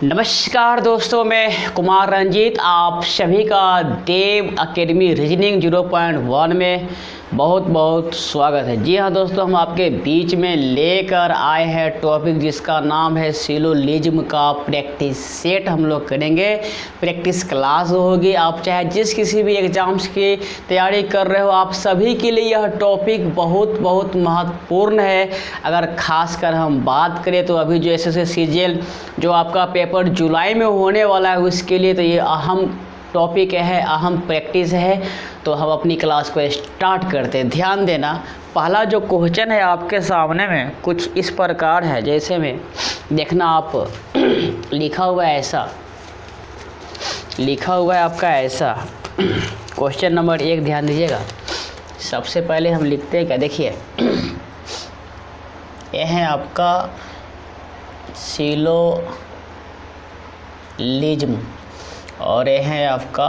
नमस्कार दोस्तों, मैं कुमार रंजीत आप सभी का देव एकेडमी रीजनिंग 0.1 में बहुत बहुत स्वागत है। जी हाँ दोस्तों, हम आपके बीच में लेकर आए हैं टॉपिक जिसका नाम है सिलोजिज्म का प्रैक्टिस सेट। हम लोग करेंगे, प्रैक्टिस क्लास होगी। आप चाहे जिस किसी भी एग्ज़ाम्स की तैयारी कर रहे हो, आप सभी के लिए यह टॉपिक बहुत बहुत महत्वपूर्ण है। अगर खासकर हम बात करें तो अभी जो एसएससी सीजीएल जो आपका पेपर जुलाई में होने वाला है, उसके लिए तो ये अहम टॉपिक है, अहम प्रैक्टिस है। तो हम अपनी क्लास को स्टार्ट करते हैं। ध्यान देना, पहला जो क्वेश्चन है आपके सामने में कुछ इस प्रकार है, जैसे में देखना आप लिखा हुआ है ऐसा, लिखा हुआ है आपका ऐसा। क्वेश्चन नंबर 1 ध्यान दीजिएगा। सबसे पहले हम लिखते हैं क्या, देखिए यह है आपका सिलोजिज्म और यह है आपका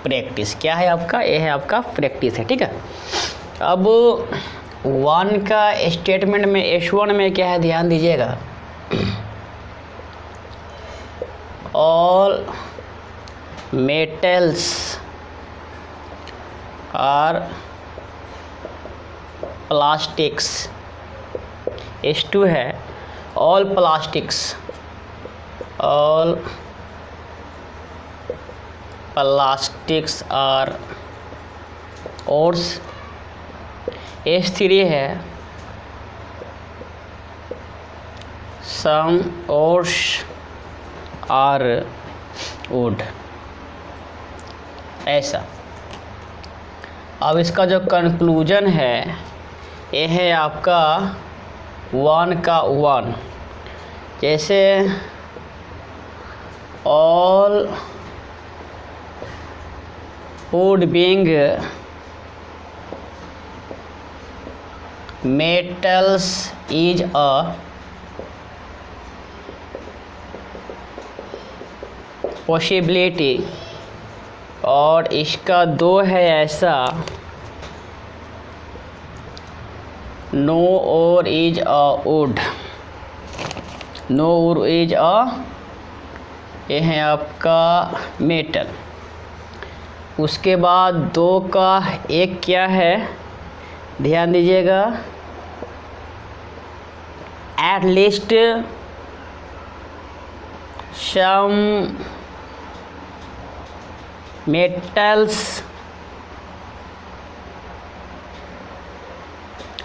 प्रैक्टिस। क्या है आपका, यह है आपका प्रैक्टिस है, ठीक है। अब 1 का स्टेटमेंट में S1 में क्या है, ध्यान दीजिएगा। All metals are plastics. S2 है all plastics, all plastics are ores. S3 है सम ओर्स आर वुड, ऐसा। अब इसका जो कंक्लूजन है ये है आपका 1 का 1, जैसे all wood being metals is a possibility, और इसका 2 है ऐसा, नो और इज अ वुड, नो और इज अ, ये है आपका मेटल। उसके बाद 2 का 1 क्या है, ध्यान दीजिएगा। At least some metals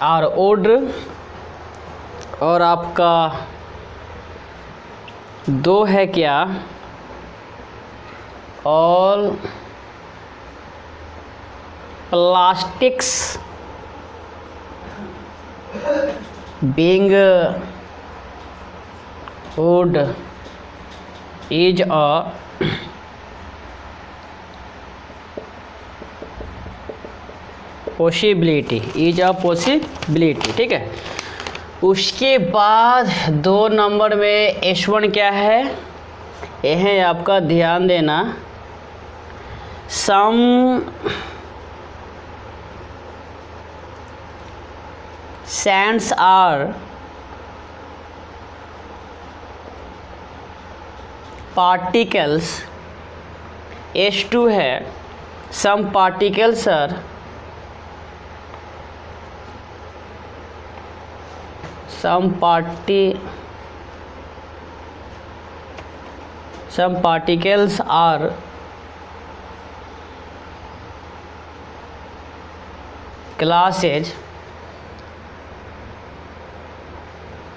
are wood, और आपका 2 है क्या, all plastics being wood is a possibility, is a possibility, ठीक है। उसके बाद 2 नंबर में S1 क्या है, यह है आपका, ध्यान देना, सम sands are particles। S2 है some particles are some particles are classes।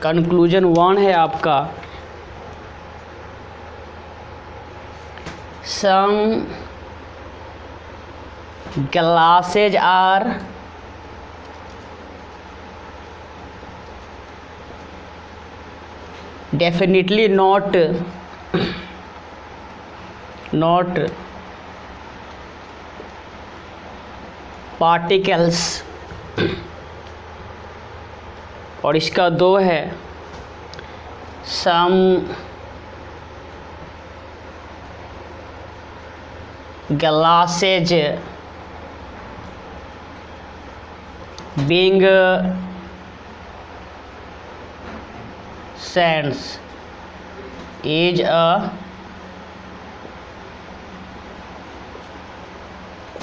Conclusion 1 है आपका, some glasses are definitely not particles, और इसका 2 है some glasses being sands is a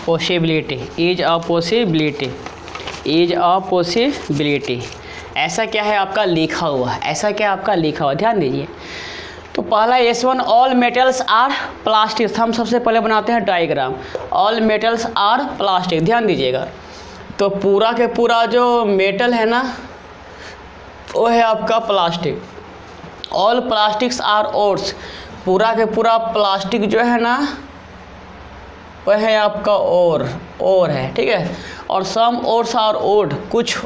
possibility, is a possibility, is a possibility. ऐसा क्या है आपका लिखा हुआ है, ऐसा क्या आपका लिखा हुआ, ध्यान दीजिए। तो पहला S1 all metals are plastic, हम सबसे पहले बनाते हैं diagram. All metals are plastic, ध्यान दीजिएगा। तो पूरा के पूरा जो मेटल है ना वो है आपका plastic. All plastics are ores, पूरा के पूरा प्लास्टिक जो है ना वह है आपका और है, ठीक है। और सम ओर्स आर वुड, कुछ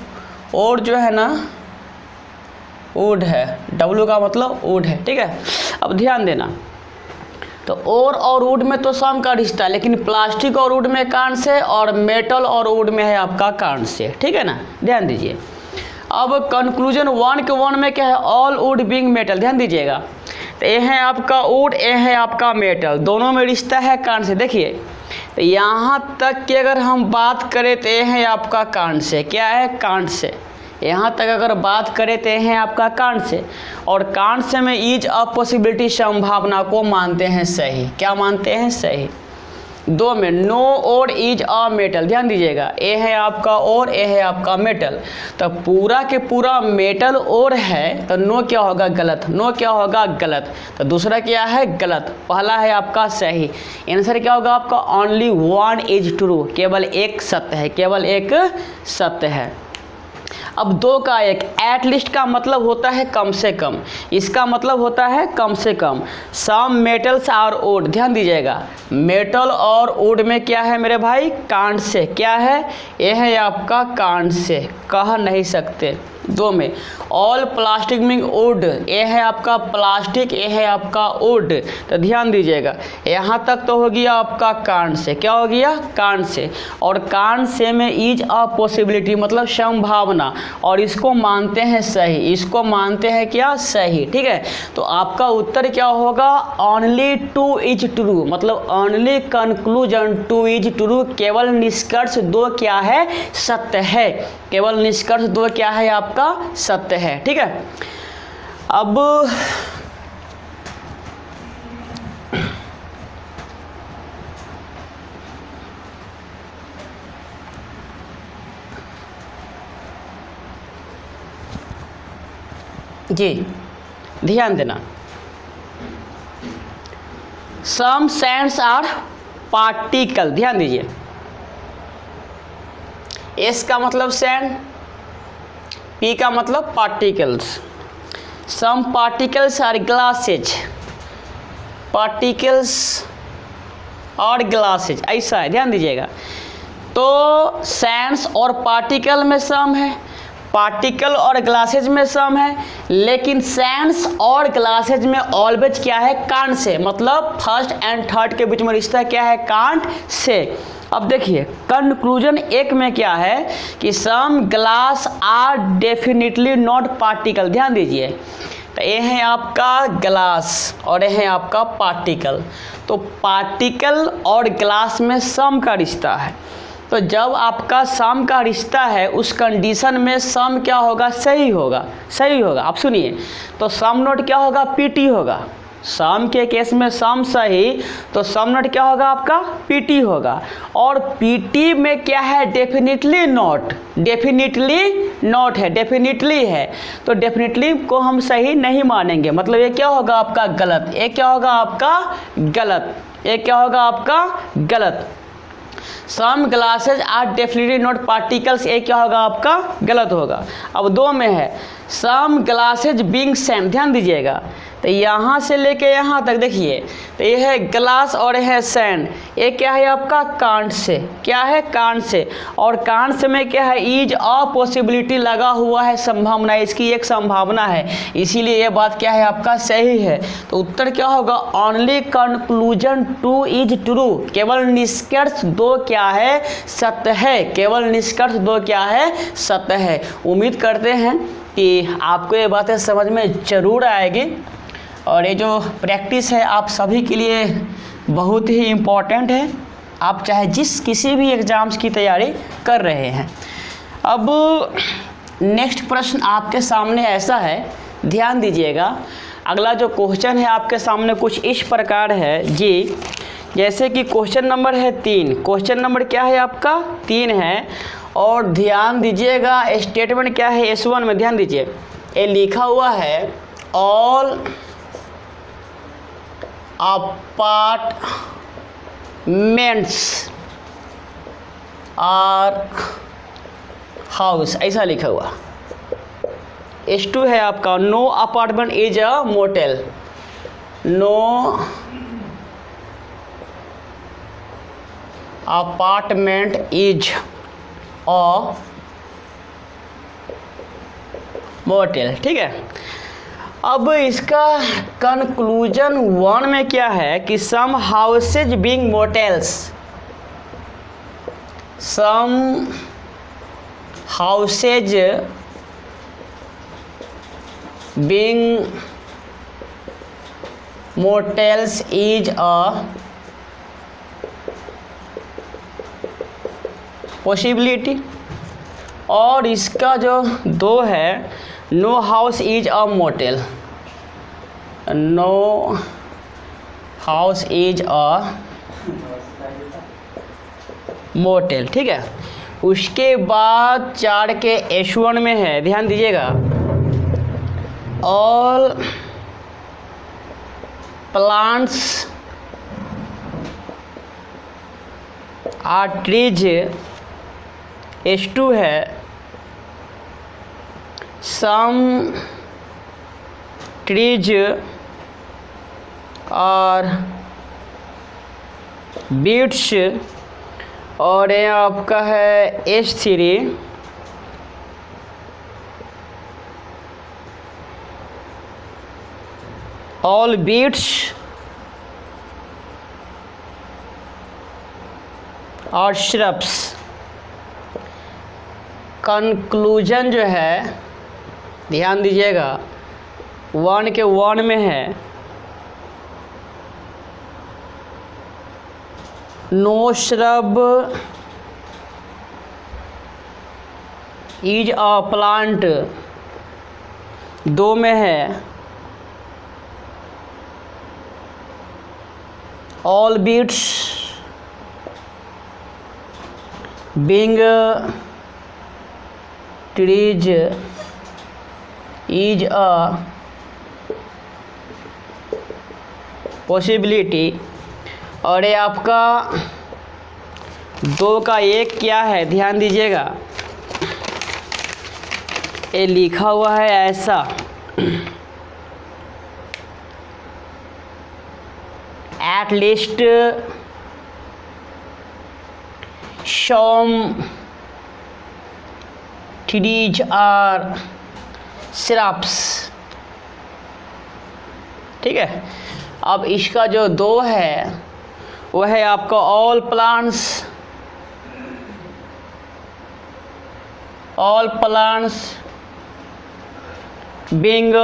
और जो है ना वुड है, W का मतलब वुड है, ठीक है। अब ध्यान देना, तो और वुड में तो सम का रिश्ता है, लेकिन प्लास्टिक और वुड में कांड से, और मेटल और वुड में है आपका कांड से, ठीक है ना, ध्यान दीजिए। अब कंक्लूजन 1 के 1 में क्या है, ऑल वुड बीइंग मेटल, ध्यान दीजिएगा। तो ये है आपका वुड, ये है आपका मेटल, दोनों में रिश्ता है कांड से। देखिए तो यहाँ तक कि अगर हम बात करें तो ये है आपका कांड से, क्या है, कांड से। यहाँ तक अगर बात करें तो ये है आपका कांड से, और कांड से में इज अ पॉसिबिलिटी संभावना को मानते हैं सही। क्या मानते हैं, सही। 2 में नो और इज अ मेटल, ध्यान दीजिएगा, ए है आपका और, ए है आपका मेटल। तो पूरा के पूरा मेटल और है तो नो क्या होगा, गलत। नो क्या होगा, गलत। तो दूसरा क्या है, गलत। पहला है आपका सही। आंसर क्या होगा आपका, ओनली 1 इज ट्रू, केवल एक सत्य है, केवल एक सत्य है। अब 2 का 1, एटलीस्ट का मतलब होता है कम से कम, इसका मतलब होता है कम से कम। सम मेटल्स आर वुड, ध्यान दीजिएगा, मेटल और वुड में क्या है मेरे भाई, कांड से। क्या है, ये है आपका कांड से, कह नहीं सकते। 2 में ऑल प्लास्टिक मीन वुड, ये है आपका प्लास्टिक, ये है आपका वुड। तो ध्यान दीजिएगा, यहाँ तक तो हो गया आपका कांड से। क्या हो गया, कांड से। और कांड से में इज अ पॉसिबिलिटी मतलब संभावना, और इसको मानते हैं सही, इसको मानते हैं क्या, सही, ठीक है। तो आपका उत्तर क्या होगा, ओनली 2 इज ट्रू, मतलब ओनली कंक्लूजन 2 इज ट्रू, केवल निष्कर्ष 2 क्या है, सत्य है। केवल निष्कर्ष 2 क्या है आपका, सत्य है, ठीक है। अब जी ध्यान देना, सम सैंड्स आर पार्टिकल, ध्यान दीजिए। एस का मतलब सैंड, पी का मतलब particles. Some particles are glasses, particles और ग्लासेज, ऐसा है, ध्यान दीजिएगा। तो सैंड्स और पार्टिकल में सम है, पार्टिकल और ग्लासेज में सम है, लेकिन सैंड्स और ग्लासेज में ऑलवेज क्या है, कांड से, मतलब फर्स्ट एंड थर्ड के बीच में रिश्ता क्या है, कांड से। अब देखिए कंक्लूजन 1 में क्या है कि some glass are definitely not particle, ध्यान दीजिए। तो ये है आपका ग्लास और ये है आपका पार्टिकल। तो पार्टिकल और ग्लास में सम का रिश्ता है। तो जब आपका सम का रिश्ता है उस कंडीशन में सम क्या होगा, सही होगा, सही होगा। आप सुनिए, तो सम नोट क्या होगा, पीटी होगा। सम के केस में सम सही, तो सम नोट क्या होगा आपका, पीटी होगा। और पीटी में क्या है, डेफिनेटली नॉट, डेफिनेटली नॉट है, डेफिनेटली है। तो डेफिनेटली को हम सही नहीं मानेंगे, मतलब ये क्या होगा आपका गलत, ये क्या होगा आपका गलत, ये क्या होगा आपका गलत। Some glasses are definitely not particles, ये क्या होगा आपका गलत होगा। अब 2 में है सम ग्लासेज बीइंग सेम, ध्यान दीजिएगा। तो यहाँ से लेके यहाँ तक देखिए, तो ये है ग्लास और ये है सैंड, ये क्या है आपका कांड से, क्या है, कांड से। और कांड से में क्या है, इज अ पॉसिबिलिटी लगा हुआ है, संभावना, इसकी एक संभावना है, इसीलिए ये बात क्या है आपका सही है। तो उत्तर क्या होगा, ओनली कंक्लूजन 2 इज ट्रू, केवल निष्कर्ष 2 क्या है, सत्य है, केवल निष्कर्ष 2 क्या है, सत्य है। उम्मीद करते हैं कि आपको ये बातें समझ में ज़रूर आएगी, और ये जो प्रैक्टिस है आप सभी के लिए बहुत ही इम्पॉर्टेंट है, आप चाहे जिस किसी भी एग्ज़ाम्स की तैयारी कर रहे हैं। अब नेक्स्ट प्रश्न आपके सामने ऐसा है, ध्यान दीजिएगा। अगला जो क्वेश्चन है आपके सामने कुछ इस प्रकार है जी, जैसे कि क्वेश्चन नंबर है 3। क्वेश्चन नंबर क्या है आपका 3 है, और ध्यान दीजिएगा स्टेटमेंट क्या है S1 में, ध्यान दीजिए ये लिखा हुआ है ऑल अपार्टमेंट्स आर हाउस, ऐसा लिखा हुआ। S2 है आपका no apartment is a motel, no apartment is a motel. ठीक है, अब इसका कंक्लूजन 1 में क्या है कि some houses being motels, some houses being motels is a possibility. और इसका जो 2 है no house is a motel, no house is a motel. ठीक है, उसके बाद 4 के S1 में है, ध्यान दीजिएगा all plants are trees, S2 है सम ट्रीज और बीट्स, और ये आपका है S3 all beets are shrubs. Conclusion जो है ध्यान दीजिएगा 1 के 1 में है no shrub is a plant, 2 में है all beets being trees is a possibility. और ये आपका 2 का 1 क्या है, ध्यान दीजिएगा ये लिखा हुआ है ऐसा at least some trees are shrubs। ठीक है, अब इसका जो 2 है वो है आपका all plants being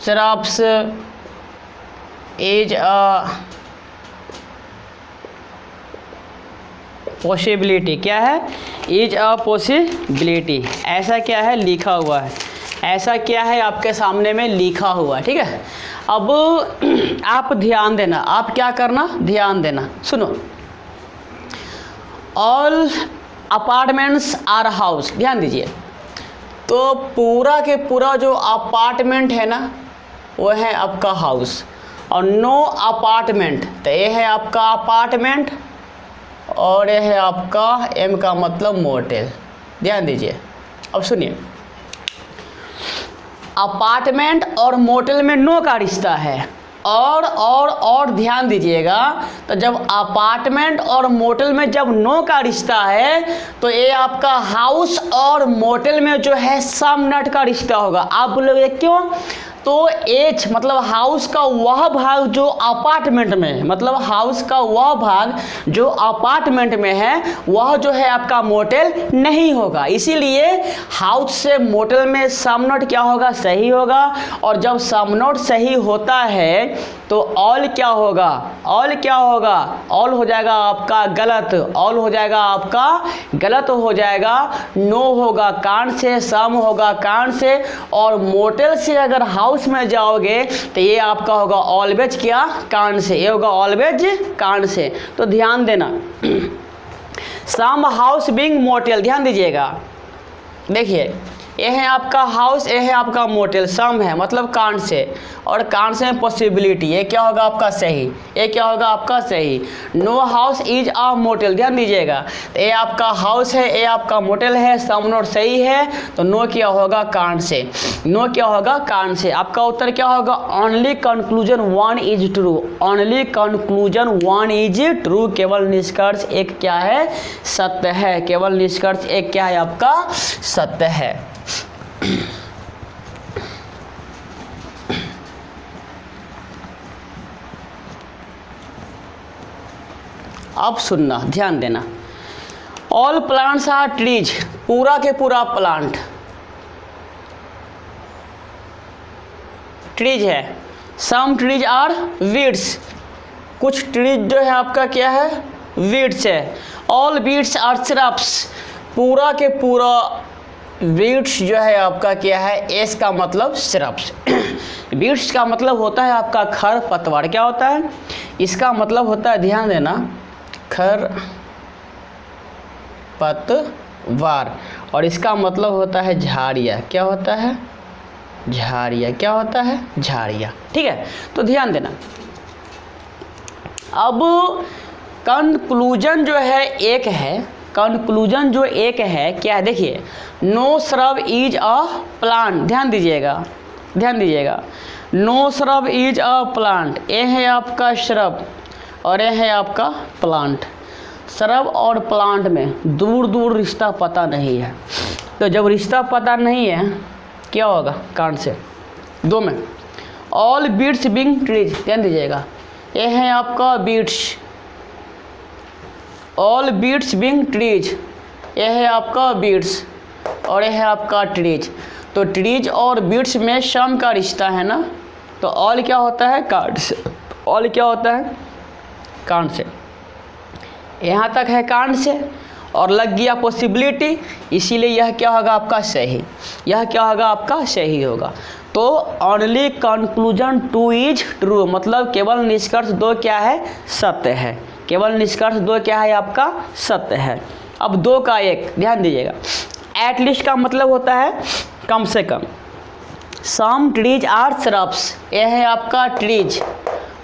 shrubs is a possibility. क्या है, इज अ पॉसिबिलिटी, ऐसा क्या है लिखा हुआ है, ऐसा क्या है आपके सामने में लिखा हुआ है। ठीक है, अब आप ध्यान देना, आप क्या करना, ध्यान देना, सुनो ऑल अपार्टमेंट्स आर हाउस, ध्यान दीजिए। तो पूरा के पूरा जो अपार्टमेंट है ना वो है आपका हाउस, और नो अपार्टमेंट तो ये है आपका अपार्टमेंट, और ये है आपका M का मतलब मोटेल। ध्यान दीजिए, अब सुनिए अपार्टमेंट और मोटेल में नो का रिश्ता है, और ध्यान दीजिएगा तो जब अपार्टमेंट और मोटेल में जब नो का रिश्ता है तो ये आपका हाउस और मोटेल में जो है सम नट का रिश्ता होगा। आप बोलोगे क्यों, तो एच मतलब हाउस का वह भाग जो अपार्टमेंट में है, मतलब हाउस का वह भाग जो अपार्टमेंट में है वह जो है आपका मोटेल नहीं होगा। इसीलिए हाउस से मोटेल में सम नोट क्या होगा, सही होगा। और जब सम नोट सही होता है तो ऑल क्या होगा, ऑल क्या होगा, ऑल हो जाएगा आपका गलत, ऑल हो जाएगा आपका गलत हो जाएगा। नो होगा कान से, सम होगा कान से, और मोटेल से अगर हाउस में जाओगे तो ये आपका होगा ऑलवेज क्या, कान से, ये होगा ऑलवेज कान से। तो ध्यान देना, सम हाउस बीइंग मोटेल, ध्यान दीजिएगा। देखिए ये है आपका हाउस, ये है आपका मोटेल, सम है मतलब कान से, और कान से पॉसिबिलिटी, ये क्या होगा आपका सही, ये क्या होगा आपका सही। No house is a motel, ध्यान दीजिएगा, ये आपका हाउस है, ये आपका मोटेल है, सम नोट सही है, तो नो क्या होगा कान से, नो क्या होगा कान से। आपका उत्तर क्या होगा, only conclusion one is true, only conclusion one is true, केवल निष्कर्ष एक क्या है, सत्य है, केवल निष्कर्ष एक क्या है आपका, सत्य है। अब सुनना, ध्यान देना, ऑल प्लांट्स आर ट्रीज, पूरा के पूरा प्लांट ट्रीज है। सम ट्रीज आर वीड्स, कुछ ट्रीज जो है आपका क्या है, वीड्स है। ऑल वीड्स आर श्रब्स, पूरा के पूरा वीड्स जो है आपका क्या है, एस का मतलब श्रब्स। वीड्स का मतलब होता है आपका खर पतवार, क्या होता है, इसका मतलब होता है, ध्यान देना, खर पतवार, और इसका मतलब होता है झाड़ियाँ, क्या होता है, झाड़ियाँ, क्या होता है, झाड़ियाँ, ठीक है। तो ध्यान देना, अब कंक्लूजन जो है एक है, कंक्लूजन जो एक है क्या है, देखिए, no shrub is a plant, ध्यान दीजिएगा, ध्यान दीजिएगा, no shrub is a plant, ये है आपका श्रब और ये है आपका प्लांट। श्रब और प्लांट में दूर दूर रिश्ता पता नहीं है, तो जब रिश्ता पता नहीं है क्या होगा, कान से, दो में। ऑल बीड्स बीइंग ट्रीज, ध्यान दीजिएगा, ये है आपका beads, all beads being trees, ये है आपका बीड्स और ये है आपका ट्रीज। तो ट्रीज और बीड्स में सम का रिश्ता है ना, तो ऑल क्या होता है, कान से, ऑल क्या होता है, कान से, यहाँ तक है कान से, और लग गया पॉसिबिलिटी, इसीलिए यह क्या होगा आपका सही, यह क्या होगा आपका सही होगा। तो only conclusion two is true, मतलब केवल निष्कर्ष दो क्या है, सत्य है, केवल निष्कर्ष दो क्या है आपका, सत्य है। अब दो का एक, ध्यान दीजिएगा, एटलीस्ट का मतलब होता है कम से कम। सम ट्रीज आर श्रब्स, ये है आपका ट्रीज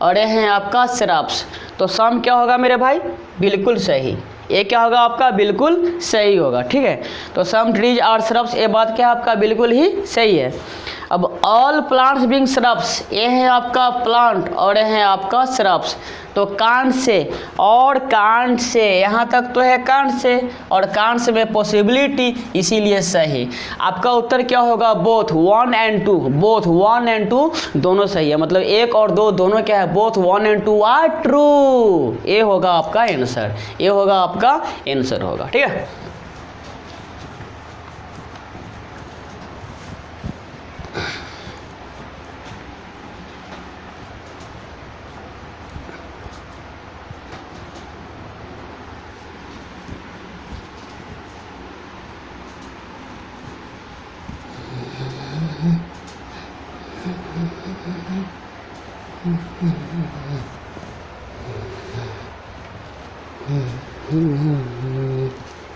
और ये है आपका श्रब्स, तो सम क्या होगा मेरे भाई, बिल्कुल सही, ये क्या होगा आपका, बिल्कुल सही होगा, ठीक है। तो सम ट्रीज आर श्रब्स, ये बात क्या है आपका, बिल्कुल ही सही है। अब ऑल प्लांट्स बीइंग श्रब्स, ये है आपका प्लांट और ये है आपका श्रब्स, तो कान से और कान से, यहाँ तक तो है कान से, और कान से में पॉसिबिलिटी, इसीलिए सही। आपका उत्तर क्या होगा, both one and two, both one and two दोनों सही है, मतलब एक और दो दोनों क्या है, both one and two are true, ये होगा आपका आंसर, ये होगा आपका आंसर होगा, ठीक है।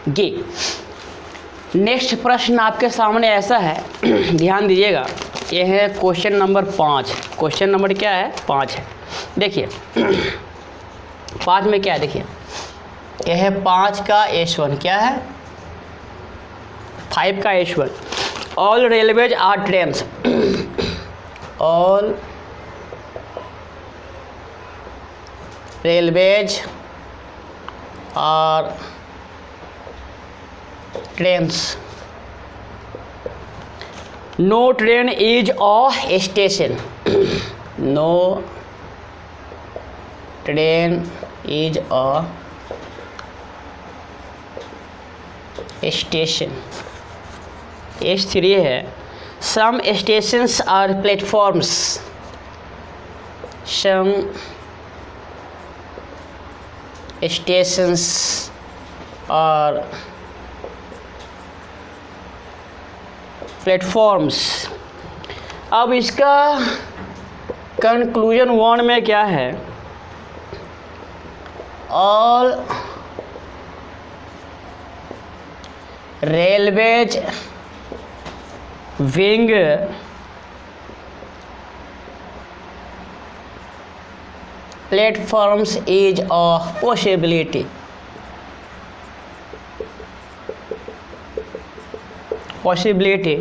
गे नेक्स्ट प्रश्न आपके सामने ऐसा है, ध्यान दीजिएगा, ये है क्वेश्चन नंबर 5, क्वेश्चन नंबर क्या है, 5 है। देखिए 5 में क्या है, देखिए ये है 5 का H1, क्या है 5 का H1, all railways are trains, all railways are trains, no train is a station, no train is a station. H3 है। Some stations are platforms, some stations are platforms. अब इसका कंक्लूजन 1 में क्या है? All railways being platforms is a possibility, possibility.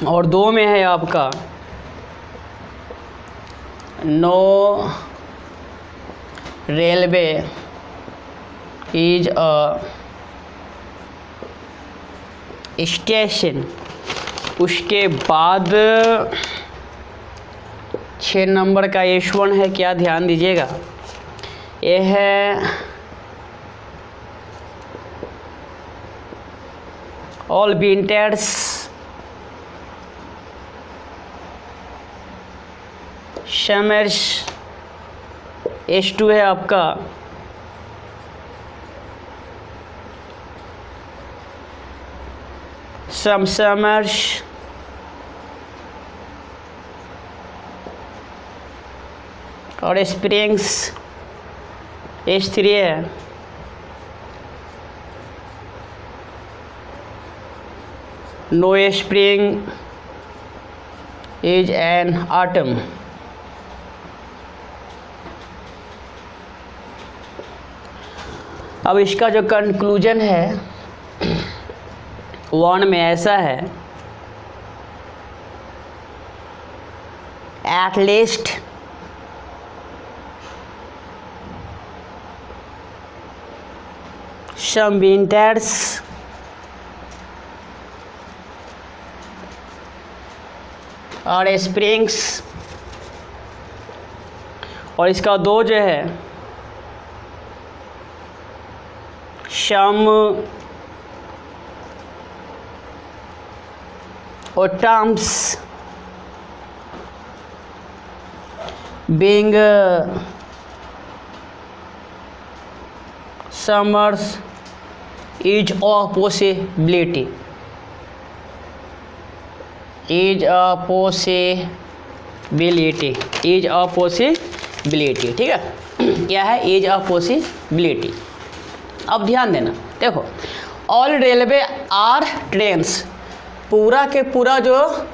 और 2 में है आपका no railway is a station. उसके बाद 6 नंबर का H1 है, क्या ध्यान दीजिएगा, ये है ऑल विंटर्स समर्स। H2 है आपका सम समर्स और स्प्रिंग्स। H3 है no spring is an autumn. अब इसका जो कंक्लूजन है 1 में ऐसा है, at least some winters are springs. और इसका 2 जो है सम autumns being summers is a possibility, is a possibility, is a possibility। ठीक है, क्या है? is a possibility। अब ध्यान देना, देखो ऑल रेलवे आर ट्रेन्स, पूरा के पूरा जो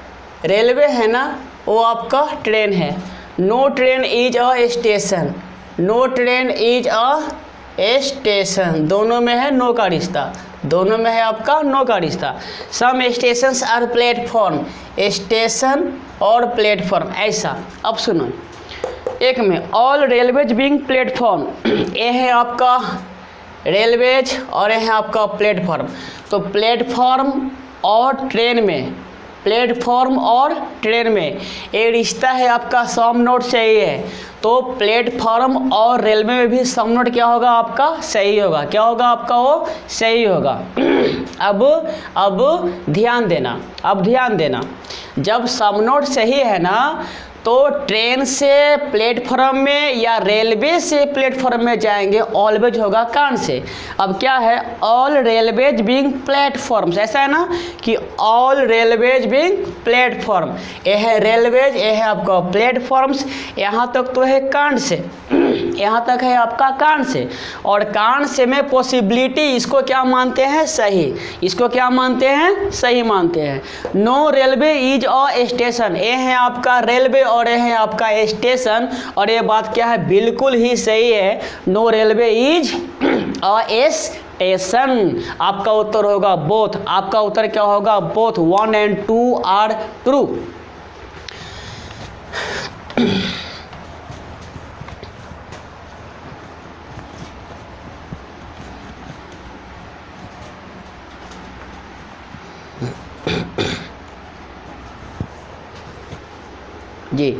रेलवे है ना वो आपका ट्रेन है। No train is a station, no train is a station, दोनों में है नो का रिश्ता, दोनों में है आपका नो का रिश्ता। सम स्टेशंस आर प्लेटफॉर्म, स्टेशन और प्लेटफॉर्म ऐसा। अब सुनो, एक में ऑल रेलवेज बीइंग प्लेटफॉर्म, ये है आपका रेलवेज और ये है आपका प्लेटफॉर्म। तो प्लेटफॉर्म और ट्रेन में, प्लेटफॉर्म और ट्रेन में ये रिश्ता है आपका सम नोट सही है, तो प्लेटफॉर्म और रेलवे में भी सम नोट क्या होगा आपका? सही होगा। क्या होगा आपका? वो सही होगा। अब ध्यान देना, अब ध्यान देना, जब सम नोट सही है ना तो ट्रेन से प्लेटफॉर्म में या रेलवे से प्लेटफॉर्म में जाएंगे, ऑलवेज होगा कान से। अब क्या है? ऑल रेलवेज बीइंग प्लेटफॉर्म्स, ऐसा है ना कि ऑल रेलवेज बीइंग प्लेटफॉर्म, ये है रेलवेज, ये है आपका प्लेटफॉर्म्स। यहाँ तक तो है कान से, यहाँ तक है आपका कान से। और कान से में पॉसिबिलिटी, इसको क्या मानते हैं? सही। इसको क्या मानते हैं? सही मानते हैं। No railway is a station, ये है आपका रेलवे और ये है आपका स्टेशन। और ये बात क्या है? बिल्कुल ही सही है, no railway is a station. आपका उत्तर होगा बोथ। आपका उत्तर क्या होगा? बोथ। 1 and 2 are true. जी।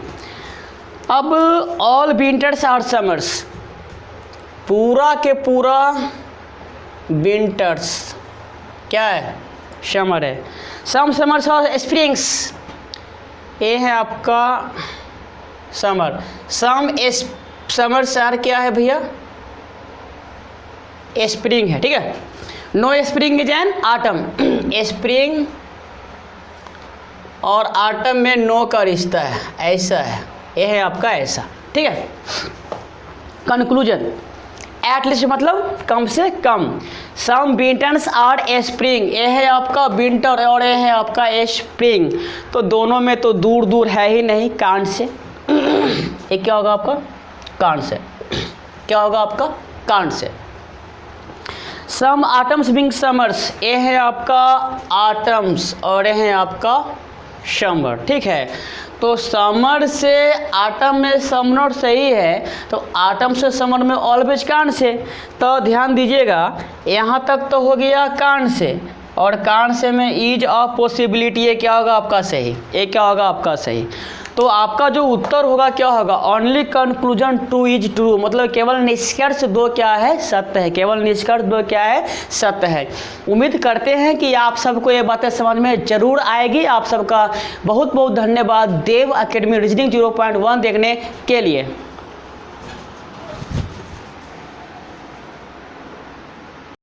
अब ऑल विंटर्स आर समर्स, पूरा के पूरा विंटर्स क्या है, समर है। सम समर्स और स्प्रिंग्स, ये है आपका समर। सम समर्स आर क्या है भैया, स्प्रिंग है, ठीक है। No spring is an autumn, spring और आटम में नो का रिश्ता है, ऐसा है, ये है आपका ऐसा, ठीक है। कंक्लूजन, एटलीस्ट मतलब कम से कम। सम विंटर्स आर स्प्रिंग, ये है आपका विंटर और ये है आपका स्प्रिंग, तो दोनों में तो दूर दूर है ही नहीं कांड से। ये क्या होगा आपका कांड से, क्या होगा आपका कांड से। सम आटम्स बिंग समर्स, ये है आपका आटम्स और ये है आपका समर, ठीक है। तो समर से आटम में समर सही है, तो आटम से समर में ऑलवेज कांड से। तो ध्यान दीजिएगा, यहाँ तक तो हो गया कांड से, और कांड से में इज ऑफ पॉसिबिलिटी, ये क्या होगा आपका सही, ये क्या होगा आपका सही। तो आपका जो उत्तर होगा क्या होगा, only conclusion two is true, मतलब केवल निष्कर्ष दो क्या है, सत्य है, केवल निष्कर्ष दो क्या है, सत्य है। उम्मीद करते हैं कि आप सबको ये बातें समझ में जरूर आएगी। आप सबका बहुत बहुत धन्यवाद देव एकेडमी रीजनिंग 0.1 देखने के लिए।